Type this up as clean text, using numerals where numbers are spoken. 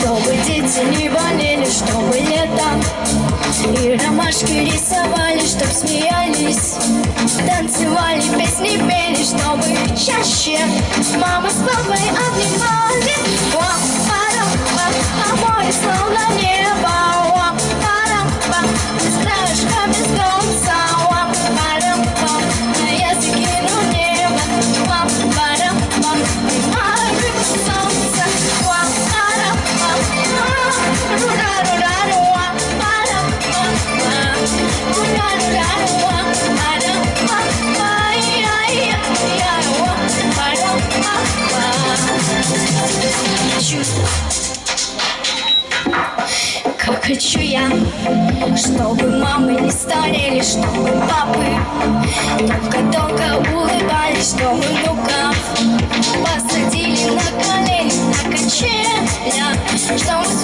чтобы дети не болели, чтобы летом и ромашки рисовали, чтоб смеялись, танцевали, песни пели, чтобы чаще мама с папой обнимали. А море словно небо, без краешка, без конца, я закину небо, поймаю рыбу солнца, как хочу я, чтобы мамы не старели, чтобы папы долго-долго улыбались, чтобы внуков посадили на колени, на качелях, чтобы